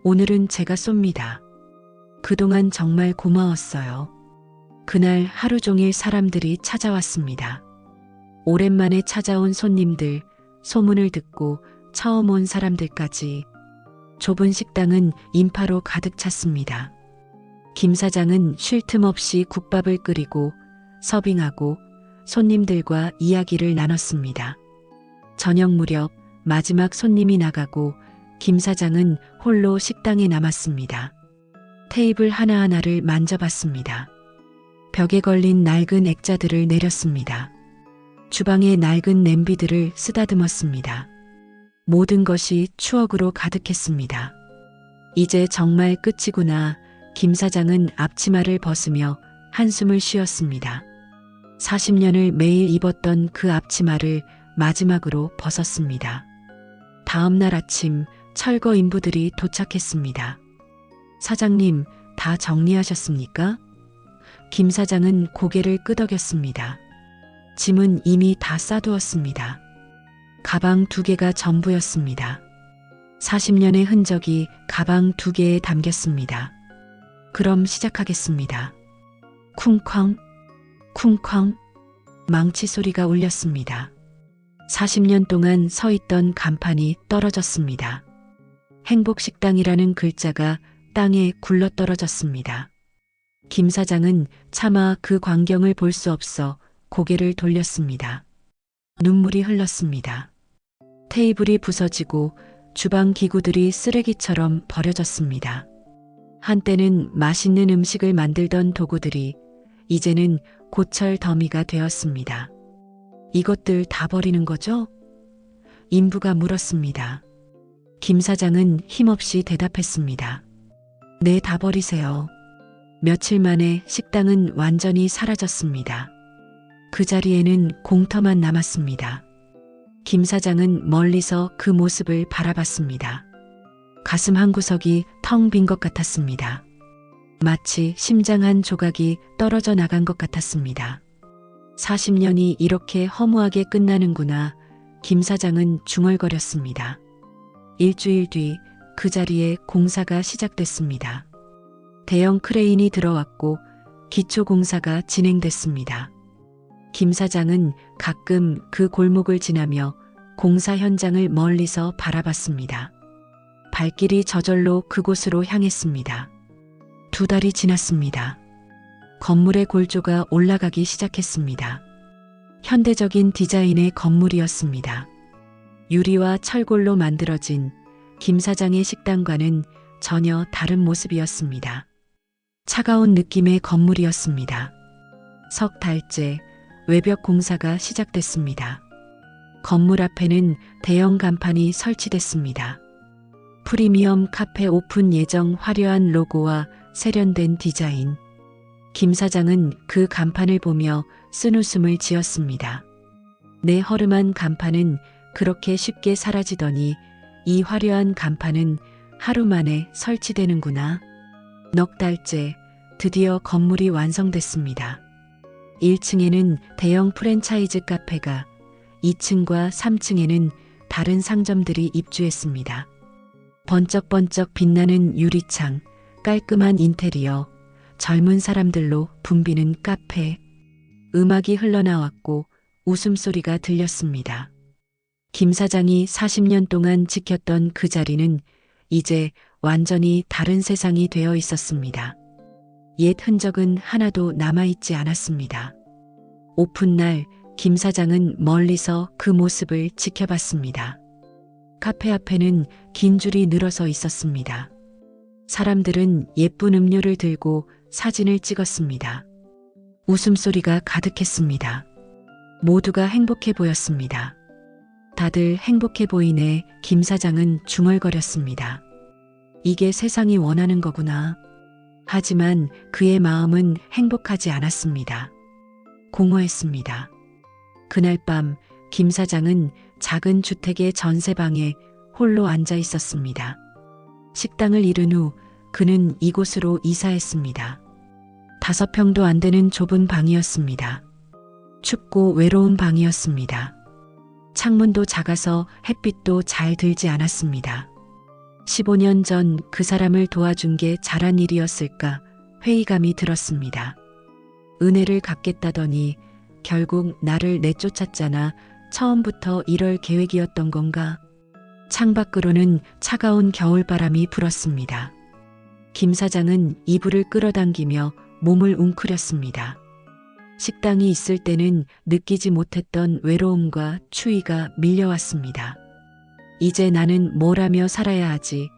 S1: 오늘은 제가 쏩니다. 그동안 정말 고마웠어요. 그날 하루 종일 사람들이 찾아왔습니다. 오랜만에 찾아온 손님들, 소문을 듣고 처음 온 사람들까지. 좁은 식당은 인파로 가득 찼습니다. 김 사장은 쉴 틈 없이 국밥을 끓이고 서빙하고 손님들과 이야기를 나눴습니다. 저녁 무렵 마지막 손님이 나가고 김 사장은 홀로 식당에 남았습니다. 테이블 하나하나를 만져봤습니다. 벽에 걸린 낡은 액자들을 내렸습니다. 주방의 낡은 냄비들을 쓰다듬었습니다. 모든 것이 추억으로 가득했습니다. 이제 정말 끝이구나. 김 사장은 앞치마를 벗으며 한숨을 쉬었습니다. 40년을 매일 입었던 그 앞치마를 마지막으로 벗었습니다. 다음 날 아침 철거 인부들이 도착했습니다. 사장님, 다 정리하셨습니까? 김 사장은 고개를 끄덕였습니다. 짐은 이미 다 싸두었습니다. 가방 2개가 전부였습니다. 40년의 흔적이 가방 2개에 담겼습니다. 그럼 시작하겠습니다. 쿵쾅, 쿵쾅, 망치 소리가 울렸습니다. 40년 동안 서 있던 간판이 떨어졌습니다. 행복식당이라는 글자가 땅에 굴러떨어졌습니다. 김 사장은 차마 그 광경을 볼 수 없어 고개를 돌렸습니다. 눈물이 흘렀습니다. 테이블이 부서지고 주방 기구들이 쓰레기처럼 버려졌습니다. 한때는 맛있는 음식을 만들던 도구들이 이제는 고철 더미가 되었습니다. 이것들 다 버리는 거죠? 인부가 물었습니다. 김 사장은 힘없이 대답했습니다. 네, 다 버리세요. 며칠 만에 식당은 완전히 사라졌습니다. 그 자리에는 공터만 남았습니다. 김 사장은 멀리서 그 모습을 바라봤습니다. 가슴 한구석이 텅 빈 것 같았습니다. 마치 심장 한 조각이 떨어져 나간 것 같았습니다. 40년이 이렇게 허무하게 끝나는구나. 김 사장은 중얼거렸습니다. 일주일 뒤 그 자리에 공사가 시작됐습니다. 대형 크레인이 들어왔고 기초 공사가 진행됐습니다. 김 사장은 가끔 그 골목을 지나며 공사 현장을 멀리서 바라봤습니다. 발길이 저절로 그곳으로 향했습니다. 2달이 지났습니다. 건물의 골조가 올라가기 시작했습니다. 현대적인 디자인의 건물이었습니다. 유리와 철골로 만들어진 김 사장의 식당과는 전혀 다른 모습이었습니다. 차가운 느낌의 건물이었습니다. 석 달째 외벽 공사가 시작됐습니다. 건물 앞에는 대형 간판이 설치됐습니다. 프리미엄 카페 오픈 예정 화려한 로고와 세련된 디자인. 김 사장은 그 간판을 보며 쓴웃음을 지었습니다. 내 허름한 간판은 그렇게 쉽게 사라지더니 이 화려한 간판은 하루 만에 설치되는구나. 넉 달째 드디어 건물이 완성됐습니다. 1층에는 대형 프랜차이즈 카페가, 2층과 3층에는 다른 상점들이 입주했습니다. 번쩍번쩍 빛나는 유리창, 깔끔한 인테리어, 젊은 사람들로 붐비는 카페. 음악이 흘러나왔고 웃음소리가 들렸습니다. 김 사장이 40년 동안 지켰던 그 자리는 이제 완전히 다른 세상이 되어 있었습니다. 옛 흔적은 하나도 남아있지 않았습니다. 오픈날 김 사장은 멀리서 그 모습을 지켜봤습니다. 카페 앞에는 긴 줄이 늘어서 있었습니다. 사람들은 예쁜 음료를 들고 사진을 찍었습니다. 웃음소리가 가득했습니다. 모두가 행복해 보였습니다. 다들 행복해 보이네. 김 사장은 중얼거렸습니다. 이게 세상이 원하는 거구나. 하지만 그의 마음은 행복하지 않았습니다. 공허했습니다. 그날 밤 김 사장은 작은 주택의 전세방에 홀로 앉아 있었습니다. 식당을 잃은 후 그는 이곳으로 이사했습니다. 5평도 안 되는 좁은 방이었습니다. 춥고 외로운 방이었습니다. 창문도 작아서 햇빛도 잘 들지 않았습니다. 15년 전 그 사람을 도와준 게 잘한 일이었을까 회의감이 들었습니다. 은혜를 갚겠다더니 결국 나를 내쫓았잖아. 처음부터 이럴 계획이었던 건가? 창밖으로는 차가운 겨울바람이 불었습니다. 김 사장은 이불을 끌어당기며 몸을 웅크렸습니다. 식당이 있을 때는 느끼지 못했던 외로움과 추위가 밀려왔습니다. 이제 나는 뭘 하며 살아야 하지?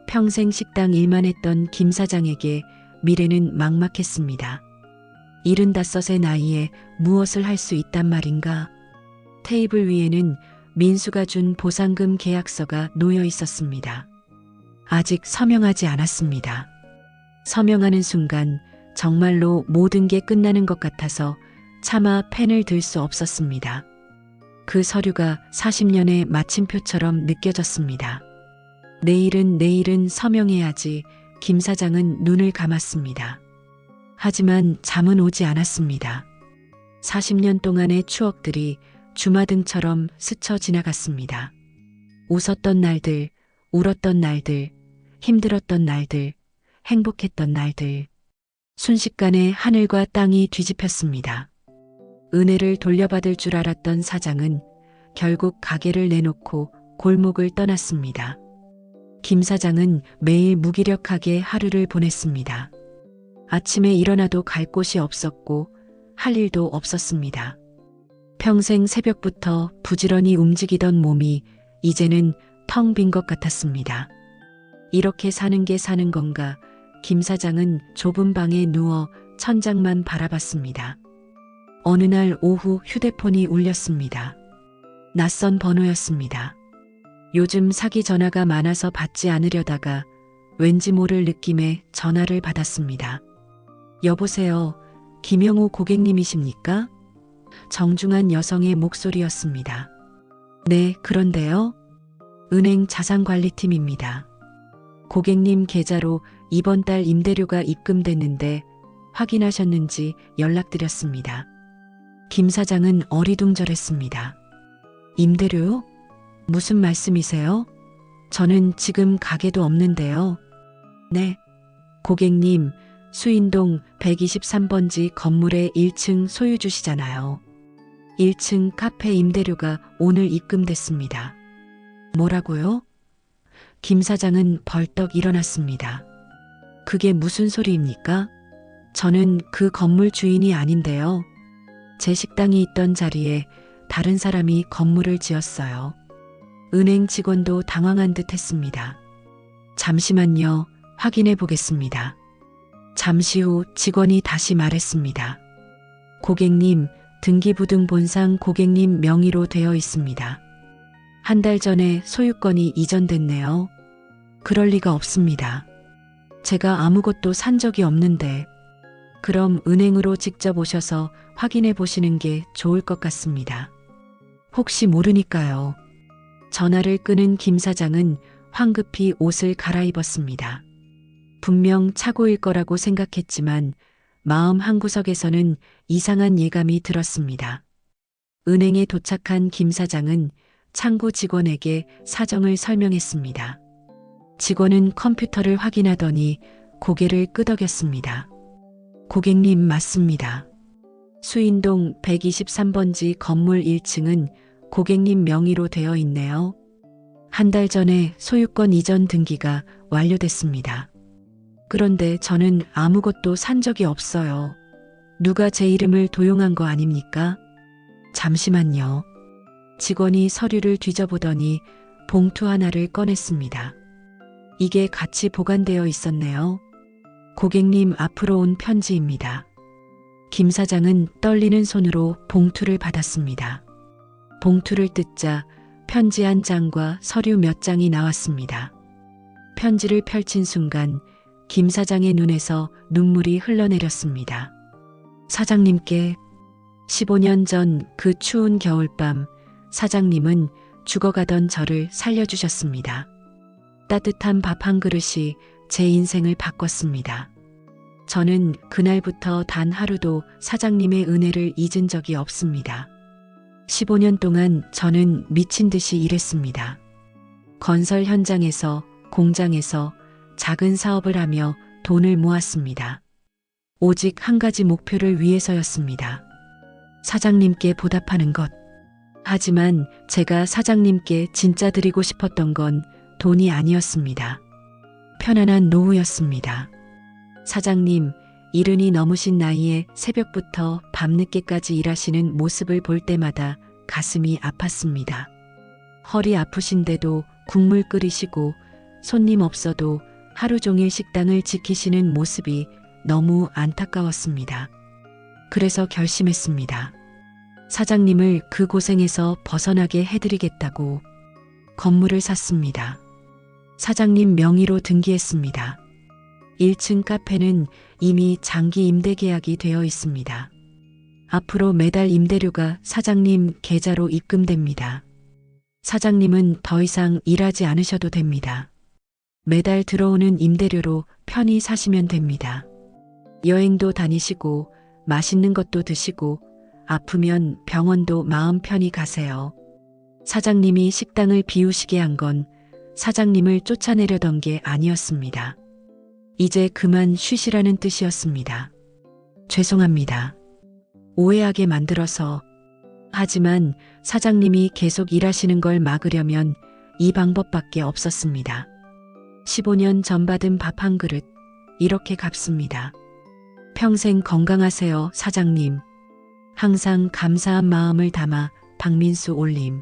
S1: 평생 식당 일만 했던 김 사장에게 미래는 막막했습니다. 75의 나이에 무엇을 할 수 있단 말인가? 테이블 위에는 민수가 준 보상금 계약서가 놓여 있었습니다. 아직 서명하지 않았습니다. 서명하는 순간 정말로 모든 게 끝나는 것 같아서 차마 펜을 들 수 없었습니다. 그 서류가 40년의 마침표처럼 느껴졌습니다. 내일은 서명해야지. 김 사장은 눈을 감았습니다. 하지만 잠은 오지 않았습니다. 40년 동안의 추억들이 주마등처럼 스쳐 지나갔습니다. 웃었던 날들, 울었던 날들, 힘들었던 날들, 행복했던 날들. 순식간에 하늘과 땅이 뒤집혔습니다. 은혜를 돌려받을 줄 알았던 사장은 결국 가게를 내놓고 골목을 떠났습니다. 김 사장은 매일 무기력하게 하루를 보냈습니다. 아침에 일어나도 갈 곳이 없었고 할 일도 없었습니다. 평생 새벽부터 부지런히 움직이던 몸이 이제는 텅 빈 것 같았습니다. 이렇게 사는 게 사는 건가? 김 사장은 좁은 방에 누워 천장만 바라봤습니다. 어느 날 오후 휴대폰이 울렸습니다. 낯선 번호였습니다. 요즘 사기 전화가 많아서 받지 않으려다가 왠지 모를 느낌에 전화를 받았습니다. 여보세요. 김영우 고객님이십니까? 정중한 여성의 목소리였습니다. 네, 그런데요. 은행 자산관리팀입니다. 고객님 계좌로 이번 달 임대료가 입금됐는데 확인하셨는지 연락드렸습니다. 김 사장은 어리둥절했습니다. 임대료요? 무슨 말씀이세요? 저는 지금 가게도 없는데요. 네. 고객님, 수인동 123번지 건물의 1층 소유주시잖아요. 1층 카페 임대료가 오늘 입금됐습니다. 뭐라고요? 김 사장은 벌떡 일어났습니다. 그게 무슨 소리입니까? 저는 그 건물 주인이 아닌데요. 제 식당이 있던 자리에 다른 사람이 건물을 지었어요. 은행 직원도 당황한 듯 했습니다. 잠시만요. 확인해 보겠습니다. 잠시 후 직원이 다시 말했습니다. 고객님, 등기부등본상 고객님 명의로 되어 있습니다. 한 달 전에 소유권이 이전됐네요. 그럴 리가 없습니다. 제가 아무것도 산 적이 없는데. 그럼 은행으로 직접 오셔서 확인해 보시는 게 좋을 것 같습니다. 혹시 모르니까요. 전화를 끊은 김 사장은 황급히 옷을 갈아입었습니다. 분명 착오일 거라고 생각했지만 마음 한구석에서는 이상한 예감이 들었습니다. 은행에 도착한 김 사장은 창구 직원에게 사정을 설명했습니다. 직원은 컴퓨터를 확인하더니 고개를 끄덕였습니다. 고객님 맞습니다. 수인동 123번지 건물 1층은 고객님 명의로 되어 있네요. 한 달 전에 소유권 이전 등기가 완료됐습니다. 그런데 저는 아무것도 산 적이 없어요. 누가 제 이름을 도용한 거 아닙니까? 잠시만요. 직원이 서류를 뒤져보더니 봉투 하나를 꺼냈습니다. 이게 같이 보관되어 있었네요. 고객님 앞으로 온 편지입니다. 김 사장은 떨리는 손으로 봉투를 받았습니다. 봉투를 뜯자 편지 한 장과 서류 몇 장이 나왔습니다. 편지를 펼친 순간 김 사장의 눈에서 눈물이 흘러내렸습니다. 사장님께 15년 전 그 추운 겨울밤 사장님은 죽어가던 저를 살려주셨습니다. 따뜻한 밥 한 그릇이 제 인생을 바꿨습니다. 저는 그날부터 단 하루도 사장님의 은혜를 잊은 적이 없습니다. 15년 동안 저는 미친 듯이 일했습니다. 건설 현장에서, 공장에서 작은 사업을 하며 돈을 모았습니다. 오직 한 가지 목표를 위해서였습니다. 사장님께 보답하는 것. 하지만 제가 사장님께 진짜 드리고 싶었던 건 돈이 아니었습니다. 편안한 노후였습니다. 사장님, 이른이 넘으신 나이에 새벽부터 밤늦게까지 일하시는 모습을 볼 때마다 가슴이 아팠습니다. 허리 아프신데도 국물 끓이시고 손님 없어도 하루 종일 식당을 지키시는 모습이 너무 안타까웠습니다. 그래서 결심했습니다. 사장님을 그 고생에서 벗어나게 해드리겠다고 건물을 샀습니다. 사장님 명의로 등기했습니다. 1층 카페는 이미 장기 임대 계약이 되어 있습니다. 앞으로 매달 임대료가 사장님 계좌로 입금됩니다. 사장님은 더 이상 일하지 않으셔도 됩니다. 매달 들어오는 임대료로 편히 사시면 됩니다. 여행도 다니시고 맛있는 것도 드시고 아프면 병원도 마음 편히 가세요. 사장님이 식당을 비우시게 한 건 사장님을 쫓아내려던 게 아니었습니다. 이제 그만 쉬시라는 뜻이었습니다. 죄송합니다. 오해하게 만들어서. 하지만 사장님이 계속 일하시는 걸 막으려면 이 방법밖에 없었습니다. 15년 전 받은 밥 한 그릇, 이렇게 갚습니다. 평생 건강하세요, 사장님. 항상 감사한 마음을 담아 박민수 올림.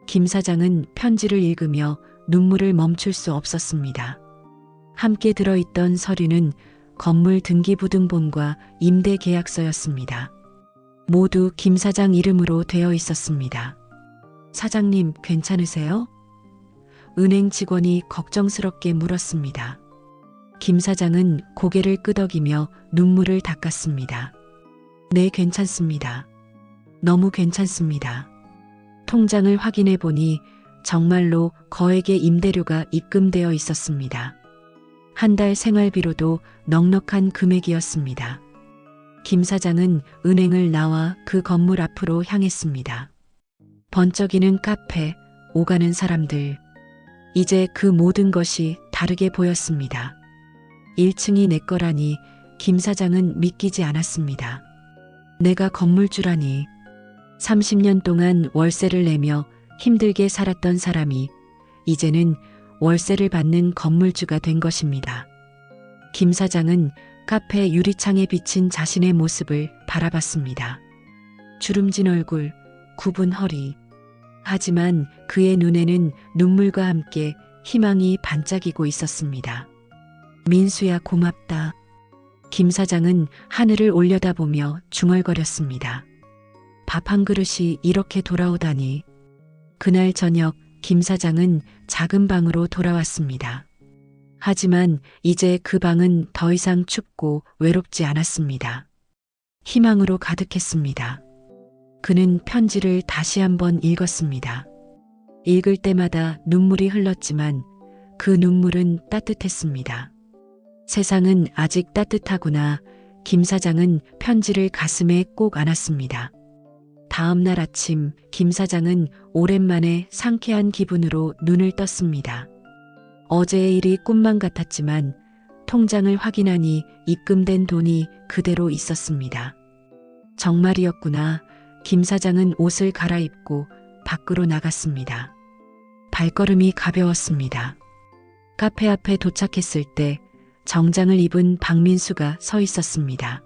S1: 김 사장은 편지를 읽으며 눈물을 멈출 수 없었습니다. 함께 들어있던 서류는 건물 등기부등본과 임대계약서였습니다. 모두 김 사장 이름으로 되어 있었습니다. 사장님, 괜찮으세요? 은행 직원이 걱정스럽게 물었습니다. 김 사장은 고개를 끄덕이며 눈물을 닦았습니다. 네, 괜찮습니다. 너무 괜찮습니다. 통장을 확인해 보니 정말로 거액의 임대료가 입금되어 있었습니다. 한 달 생활비로도 넉넉한 금액이었습니다. 김 사장은 은행을 나와 그 건물 앞으로 향했습니다. 번쩍이는 카페, 오가는 사람들. 이제 그 모든 것이 다르게 보였습니다. 1층이 내 거라니 김 사장은 믿기지 않았습니다. 내가 건물주라니. 30년 동안 월세를 내며 힘들게 살았던 사람이 이제는 월세를 받는 건물주가 된 것입니다. 김 사장은 카페 유리창에 비친 자신의 모습을 바라봤습니다. 주름진 얼굴, 굽은 허리. 하지만 그의 눈에는 눈물과 함께 희망이 반짝이고 있었습니다. 민수야, 고맙다. 김 사장은 하늘을 올려다보며 중얼거렸습니다. 밥 한 그릇이 이렇게 돌아오다니. 그날 저녁 김 사장은 작은 방으로 돌아왔습니다. 하지만 이제 그 방은 더 이상 춥고 외롭지 않았습니다. 희망으로 가득했습니다. 그는 편지를 다시 한번 읽었습니다. 읽을 때마다 눈물이 흘렀지만 그 눈물은 따뜻했습니다. 세상은 아직 따뜻하구나. 김 사장은 편지를 가슴에 꼭 안았습니다. 다음 날 아침 김 사장은 오랜만에 상쾌한 기분으로 눈을 떴습니다. 어제의 일이 꿈만 같았지만 통장을 확인하니 입금된 돈이 그대로 있었습니다. 정말이었구나. 김 사장은 옷을 갈아입고 밖으로 나갔습니다. 발걸음이 가벼웠습니다. 카페 앞에 도착했을 때 정장을 입은 박민수가 서 있었습니다.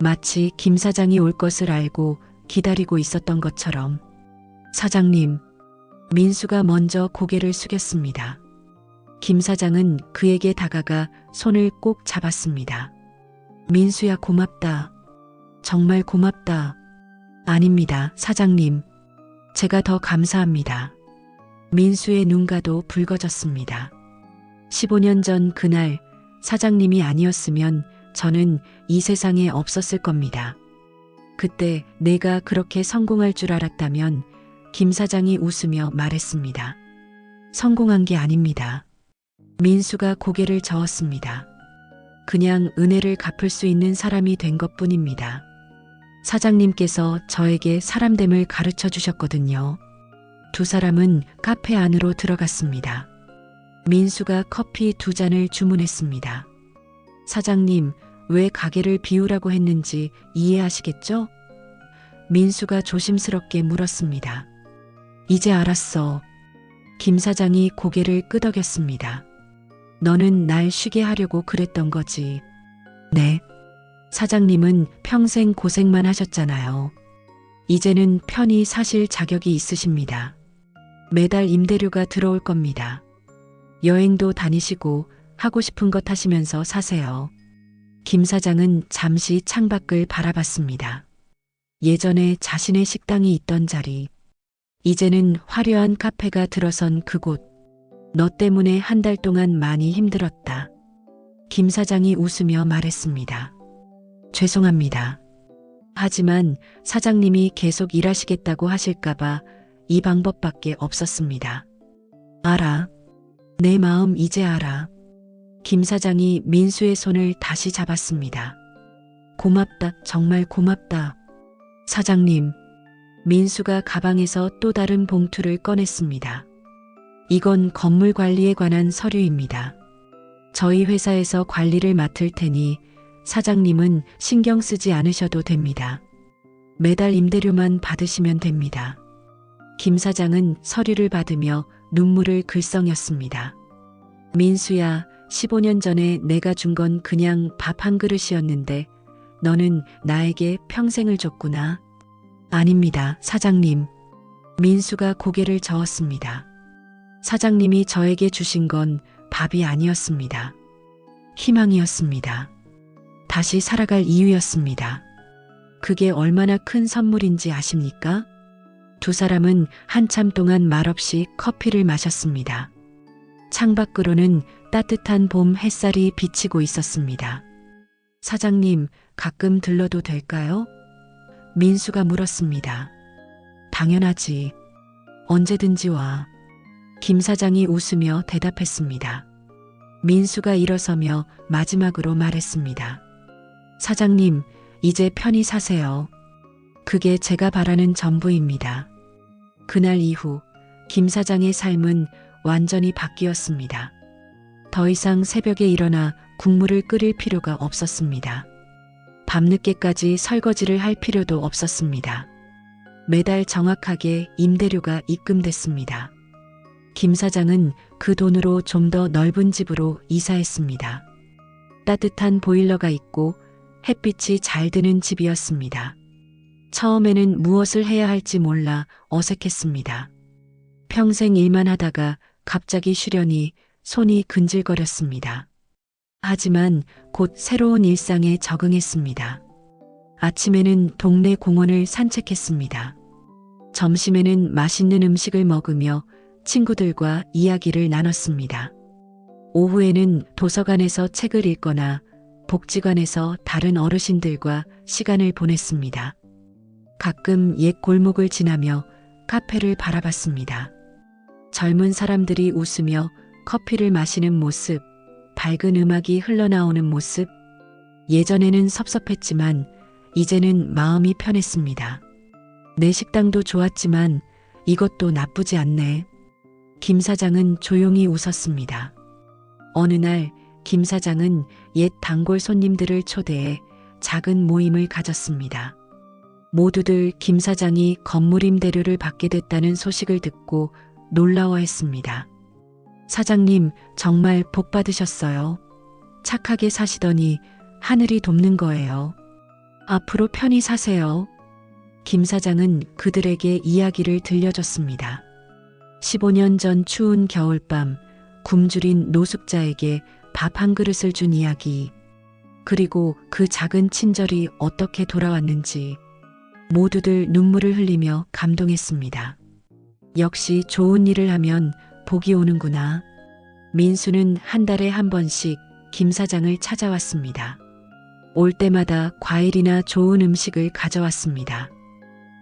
S1: 마치 김 사장이 올 것을 알고 기다리고 있었던 것처럼. 사장님, 민수가 먼저 고개를 숙였습니다. 김 사장은 그에게 다가가 손을 꼭 잡았습니다. 민수야, 고맙다. 정말 고맙다. 아닙니다, 사장님. 제가 더 감사합니다. 민수의 눈가도 붉어졌습니다. 15년 전 그날 사장님이 아니었으면 저는 이 세상에 없었을 겁니다. 그때 내가 그렇게 성공할 줄 알았다면 김 사장이 웃으며 말했습니다. 성공한 게 아닙니다. 민수가 고개를 저었습니다. 그냥 은혜를 갚을 수 있는 사람이 된 것뿐입니다. 사장님께서 저에게 사람됨을 가르쳐 주셨거든요. 두 사람은 카페 안으로 들어갔습니다. 민수가 커피 2잔을 주문했습니다. 사장님, 왜 가게를 비우라고 했는지 이해하시겠죠? 민수가 조심스럽게 물었습니다. 이제 알았어. 김 사장이 고개를 끄덕였습니다. 너는 날 쉬게 하려고 그랬던 거지. 네. 사장님은 평생 고생만 하셨잖아요. 이제는 편히 사실 자격이 있으십니다. 매달 임대료가 들어올 겁니다. 여행도 다니시고 하고 싶은 것 하시면서 사세요. 김 사장은 잠시 창밖을 바라봤습니다. 예전에 자신의 식당이 있던 자리, 이제는 화려한 카페가 들어선 그곳. 너 때문에 한 달 동안 많이 힘들었다. 김 사장이 웃으며 말했습니다. 죄송합니다. 하지만 사장님이 계속 일하시겠다고 하실까봐 이 방법밖에 없었습니다. 알아. 내 마음 이제 알아. 김 사장이 민수의 손을 다시 잡았습니다. 고맙다, 정말 고맙다. 사장님, 민수가 가방에서 또 다른 봉투를 꺼냈습니다. 이건 건물 관리에 관한 서류입니다. 저희 회사에서 관리를 맡을 테니 사장님은 신경 쓰지 않으셔도 됩니다. 매달 임대료만 받으시면 됩니다. 김 사장은 서류를 받으며 눈물을 글썽였습니다. 민수야, 15년 전에 내가 준 건 그냥 밥 한 그릇이었는데 너는 나에게 평생을 줬구나. 아닙니다, 사장님. 민수가 고개를 저었습니다. 사장님이 저에게 주신 건 밥이 아니었습니다. 희망이었습니다. 다시 살아갈 이유였습니다. 그게 얼마나 큰 선물인지 아십니까? 두 사람은 한참 동안 말없이 커피를 마셨습니다. 창밖으로는 따뜻한 봄 햇살이 비치고 있었습니다. 사장님, 가끔 들러도 될까요? 민수가 물었습니다. 당연하지. 언제든지 와. 김 사장이 웃으며 대답했습니다. 민수가 일어서며 마지막으로 말했습니다. 사장님, 이제 편히 사세요. 그게 제가 바라는 전부입니다. 그날 이후 김 사장의 삶은 완전히 바뀌었습니다. 더 이상 새벽에 일어나 국물을 끓일 필요가 없었습니다. 밤늦게까지 설거지를 할 필요도 없었습니다. 매달 정확하게 임대료가 입금됐습니다. 김 사장은 그 돈으로 좀 더 넓은 집으로 이사했습니다. 따뜻한 보일러가 있고 햇빛이 잘 드는 집이었습니다. 처음에는 무엇을 해야 할지 몰라 어색했습니다. 평생 일만 하다가 갑자기 쉬려니 손이 근질거렸습니다. 하지만 곧 새로운 일상에 적응했습니다. 아침에는 동네 공원을 산책했습니다. 점심에는 맛있는 음식을 먹으며 친구들과 이야기를 나눴습니다. 오후에는 도서관에서 책을 읽거나 복지관에서 다른 어르신들과 시간을 보냈습니다. 가끔 옛 골목을 지나며 카페를 바라봤습니다. 젊은 사람들이 웃으며 커피를 마시는 모습, 밝은 음악이 흘러나오는 모습. 예전에는 섭섭했지만 이제는 마음이 편했습니다. 내 식당도 좋았지만 이것도 나쁘지 않네. 김 사장은 조용히 웃었습니다. 어느 날 김 사장은 옛 단골 손님들을 초대해 작은 모임을 가졌습니다. 모두들 김 사장이 건물 임대료를 받게 됐다는 소식을 듣고 놀라워했습니다. 사장님, 정말 복 받으셨어요. 착하게 사시더니 하늘이 돕는 거예요. 앞으로 편히 사세요. 김 사장은 그들에게 이야기를 들려줬습니다. 15년 전 추운 겨울밤 굶주린 노숙자에게 밥 한 그릇을 준 이야기, 그리고 그 작은 친절이 어떻게 돌아왔는지 모두들 눈물을 흘리며 감동했습니다. 역시 좋은 일을 하면 복이 오는구나. 민수는 한 달에 한 번씩 김 사장을 찾아왔습니다. 올 때마다 과일이나 좋은 음식을 가져왔습니다.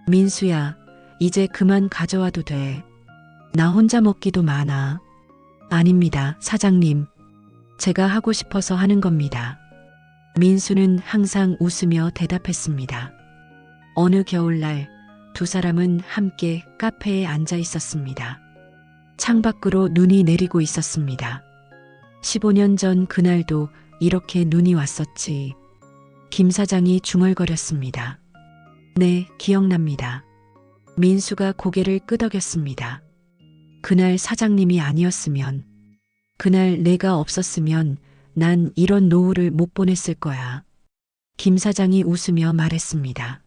S1: 민수야, 이제 그만 가져와도 돼. 나 혼자 먹기도 많아. 아닙니다, 사장님. 제가 하고 싶어서 하는 겁니다. 민수는 항상 웃으며 대답했습니다. 어느 겨울날 두 사람은 함께 카페에 앉아 있었습니다. 창밖으로 눈이 내리고 있었습니다. 15년 전 그날도 이렇게 눈이 왔었지. 김 사장이 중얼거렸습니다. 네, 기억납니다. 민수가 고개를 끄덕였습니다. 그날 사장님이 아니었으면, 그날 내가 없었으면 난 이런 노후를 못 보냈을 거야. 김 사장이 웃으며 말했습니다.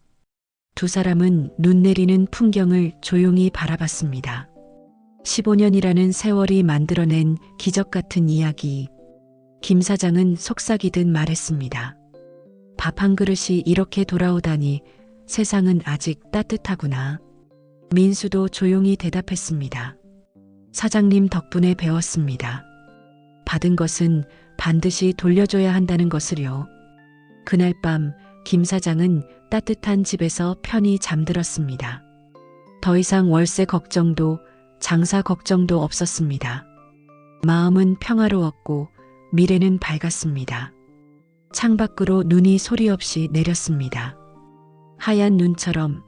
S1: 두 사람은 눈 내리는 풍경을 조용히 바라봤습니다. 15년이라는 세월이 만들어낸 기적 같은 이야기. 김 사장은 속삭이듯 말했습니다. 밥 한 그릇이 이렇게 돌아오다니 세상은 아직 따뜻하구나. 민수도 조용히 대답했습니다. 사장님 덕분에 배웠습니다. 받은 것은 반드시 돌려줘야 한다는 것을요. 그날 밤 김 사장은 따뜻한 집에서 편히 잠들었습니다. 더 이상 월세 걱정도 장사 걱정도 없었습니다. 마음은 평화로웠고 미래는 밝았습니다. 창밖으로 눈이 소리 없이 내렸습니다. 하얀 눈처럼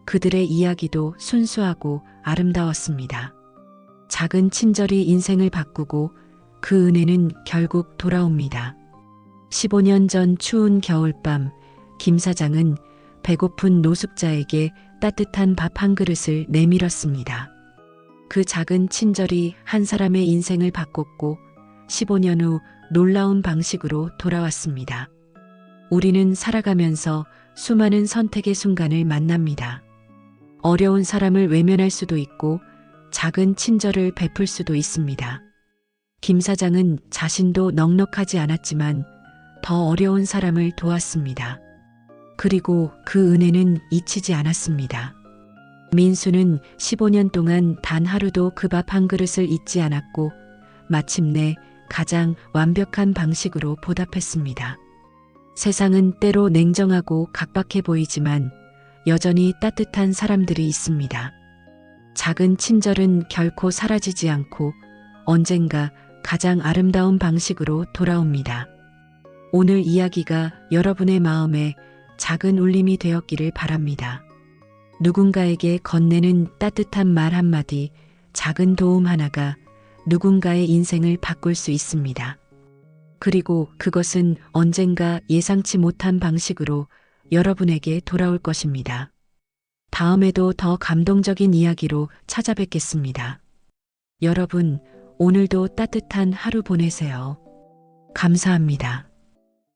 S1: 그들의 이야기도 순수하고 아름다웠습니다. 작은 친절이 인생을 바꾸고 그 은혜는 결국 돌아옵니다. 15년 전 추운 겨울밤 김 사장은 배고픈 노숙자에게 따뜻한 밥 한 그릇을 내밀었습니다. 그 작은 친절이 한 사람의 인생을 바꿨고 15년 후 놀라운 방식으로 돌아왔습니다. 우리는 살아가면서 수많은 선택의 순간을 만납니다. 어려운 사람을 외면할 수도 있고 작은 친절을 베풀 수도 있습니다. 김 사장은 자신도 넉넉하지 않았지만 더 어려운 사람을 도왔습니다. 그리고 그 은혜는 잊히지 않았습니다. 민수는 15년 동안 단 하루도 그 밥 한 그릇을 잊지 않았고 마침내 가장 완벽한 방식으로 보답했습니다. 세상은 때로 냉정하고 각박해 보이지만 여전히 따뜻한 사람들이 있습니다. 작은 친절은 결코 사라지지 않고 언젠가 가장 아름다운 방식으로 돌아옵니다. 오늘 이야기가 여러분의 마음에 작은 울림이 되었기를 바랍니다. 누군가에게 건네는 따뜻한 말 한마디, 작은 도움 하나가 누군가의 인생을 바꿀 수 있습니다. 그리고 그것은 언젠가 예상치 못한 방식으로 여러분에게 돌아올 것입니다. 다음에도 더 감동적인 이야기로 찾아뵙겠습니다. 여러분, 오늘도 따뜻한 하루 보내세요. 감사합니다.